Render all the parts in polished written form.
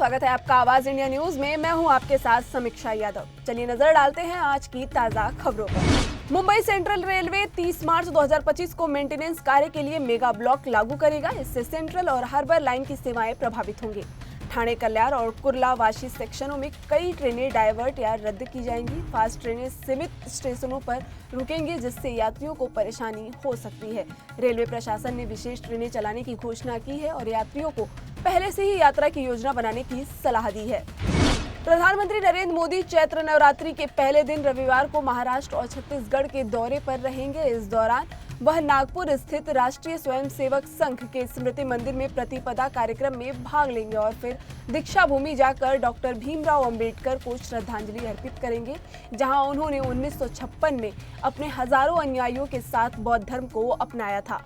स्वागत है आपका आवाज इंडिया न्यूज में। मैं हूं आपके साथ समीक्षा यादव। चलिए नजर डालते हैं आज की ताजा खबरों पर। मुंबई सेंट्रल रेलवे 30 मार्च 2025 को मेंटेनेंस कार्य के लिए मेगा ब्लॉक लागू करेगा। इससे सेंट्रल और हार्बर लाइन की सेवाएं प्रभावित होंगी। ठाणे, कल्याण और कुर्ला वाशी सेक्शनों में कई ट्रेनें डायवर्ट या रद्द की जाएंगी। फास्ट ट्रेनें सीमित स्टेशनों पर रुकेंगी, जिससे यात्रियों को परेशानी हो सकती है। रेलवे प्रशासन ने विशेष ट्रेनें चलाने की घोषणा की है और यात्रियों को पहले से ही यात्रा की योजना बनाने की सलाह दी है। प्रधानमंत्री नरेंद्र मोदी चैत्र नवरात्रि के पहले दिन रविवार को महाराष्ट्र और छत्तीसगढ़ के दौरे पर रहेंगे। इस दौरान वह नागपुर स्थित राष्ट्रीय स्वयंसेवक संघ के स्मृति मंदिर में प्रतिपदा कार्यक्रम में भाग लेंगे और फिर दीक्षा भूमि जाकर डॉक्टर भीमराव अंबेडकर को श्रद्धांजलि अर्पित करेंगे, जहां उन्होंने 1956 में अपने हजारों अनुयायियों के साथ बौद्ध धर्म को अपनाया था।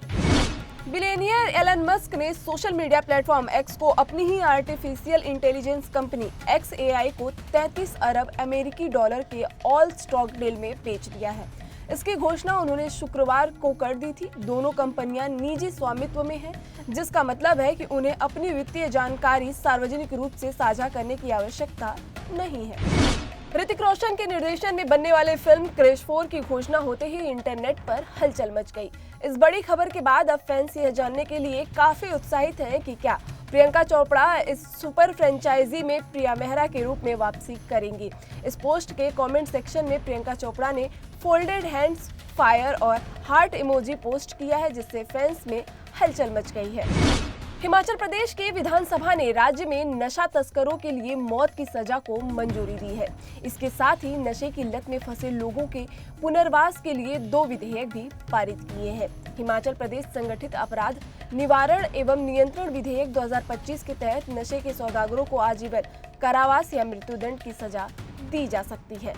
बिलियनियर एलन मस्क ने सोशल मीडिया प्लेटफॉर्म एक्स को अपनी ही आर्टिफिशियल इंटेलिजेंस कंपनी XAI को 33 अरब अमेरिकी डॉलर के ऑल स्टॉक डील में बेच दिया है। इसकी घोषणा उन्होंने शुक्रवार को कर दी थी। दोनों कंपनियां निजी स्वामित्व में हैं, जिसका मतलब है कि उन्हें अपनी वित्तीय जानकारी सार्वजनिक रूप से साझा करने की आवश्यकता नहीं है। ऋतिक रोशन के निर्देशन में बनने वाले फिल्म क्रिश 4 की घोषणा होते ही इंटरनेट पर हलचल मच गई। इस बड़ी खबर के बाद अब फैंस यह जानने के लिए काफी उत्साहित हैं कि क्या प्रियंका चोपड़ा इस सुपर फ्रेंचाइजी में प्रिया मेहरा के रूप में वापसी करेंगी। इस पोस्ट के कमेंट सेक्शन में प्रियंका चोपड़ा ने फोल्डेड हैंड्स, फायर और हार्ट इमोजी पोस्ट किया है, जिससे फैंस में हलचल मच गई है। हिमाचल प्रदेश के विधानसभा ने राज्य में नशा तस्करों के लिए मौत की सजा को मंजूरी दी है। इसके साथ ही नशे की लत में फंसे लोगों के पुनर्वास के लिए 2 विधेयक भी पारित किए हैं। हिमाचल प्रदेश संगठित अपराध निवारण एवं नियंत्रण विधेयक 2025 के तहत नशे के सौदागरों को आजीवन कारावास या मृत्युदंड की सजा दी जा सकती है।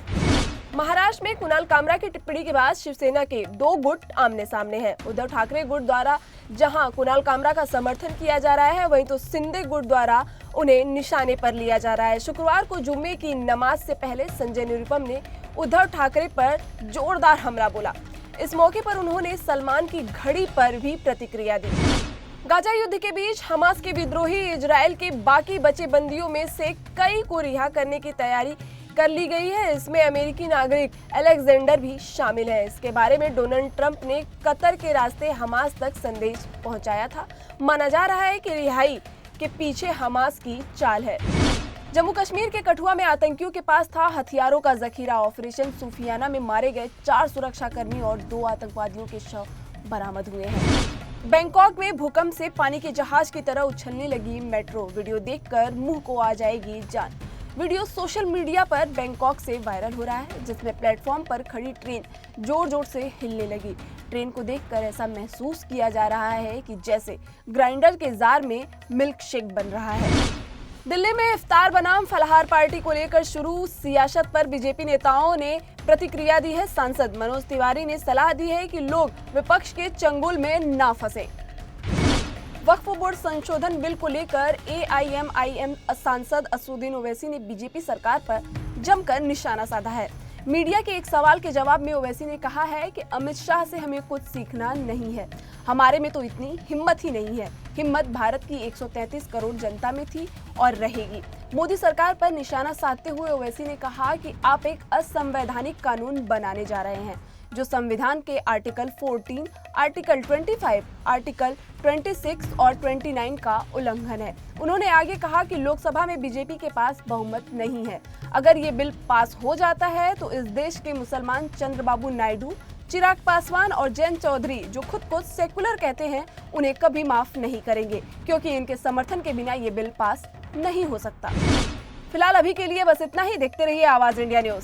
महाराष्ट्र में कुणाल कामरा की टिप्पणी के बाद शिवसेना के 2 गुट आमने सामने हैं। उद्धव ठाकरे गुट द्वारा जहां कुणाल कामरा का समर्थन किया जा रहा है, वहीं तो शिंदे गुट द्वारा उन्हें निशाने पर लिया जा रहा है। शुक्रवार को जुम्मे की नमाज से पहले संजय निरुपम ने उद्धव ठाकरे पर जोरदार हमला बोला। इस मौके पर उन्होंने सलमान की घड़ी पर भी प्रतिक्रिया दी। गाजा युद्ध के बीच हमास के विद्रोही इजराइल के बाकी बचे बंदियों में से कई को रिहा करने की तैयारी कर ली गई है। इसमें अमेरिकी नागरिक अलेक्जेंडर भी शामिल है। इसके बारे में डोनाल्ड ट्रंप ने कतर के रास्ते हमास तक संदेश पहुंचाया था। माना जा रहा है कि रिहाई के पीछे हमास की चाल है। जम्मू कश्मीर के कठुआ में आतंकियों के पास था हथियारों का जखीरा। ऑपरेशन सूफियाना में मारे गए 4 सुरक्षाकर्मी और 2 आतंकवादियों के शव बरामद हुए हैं। बैंकॉक में भूकंप से पानी के जहाज की तरह उछलने लगी मेट्रो। वीडियो देखकर मुंह को आ जाएगी जान। वीडियो सोशल मीडिया पर बैंकॉक से वायरल हो रहा है, जिसमें प्लेटफॉर्म पर खड़ी ट्रेन जोर जोर से हिलने लगी। ट्रेन को देखकर ऐसा महसूस किया जा रहा है कि जैसे ग्राइंडर के जार में मिल्क शेक बन रहा है। दिल्ली में इफ्तार बनाम फलाहार पार्टी को लेकर शुरू सियासत पर बीजेपी नेताओं ने प्रतिक्रिया दी है। सांसद मनोज तिवारी ने सलाह दी है कि लोग विपक्ष के चंगुल में ना फंसे। वक्फ बोर्ड संशोधन बिल को लेकर AIMIM सांसद असदुद्दीन ओवैसी ने बीजेपी सरकार पर जमकर निशाना साधा है। मीडिया के एक सवाल के जवाब में ओवैसी ने कहा है कि अमित शाह से हमें कुछ सीखना नहीं है, हमारे में तो इतनी हिम्मत ही नहीं है। हिम्मत भारत की 133 करोड़ जनता में थी और रहेगी। मोदी सरकार पर निशाना साधते हुए ओवैसी ने कहा कि आप एक असंवैधानिक कानून बनाने जा रहे हैं, जो संविधान के आर्टिकल 14, आर्टिकल 25, आर्टिकल 26 और 29 का उल्लंघन है। उन्होंने आगे कहा कि लोकसभा में बीजेपी के पास बहुमत नहीं है। अगर ये बिल पास हो जाता है तो इस देश के मुसलमान चंद्रबाबू नायडू, चिराग पासवान और जयंत चौधरी, जो खुद को सेकुलर कहते हैं, उन्हें कभी माफ नहीं करेंगे, क्योंकि इनके समर्थन के बिना ये बिल पास नहीं हो सकता। फिलहाल अभी के लिए बस इतना ही। देखते रहिए आवाज इंडिया न्यूज।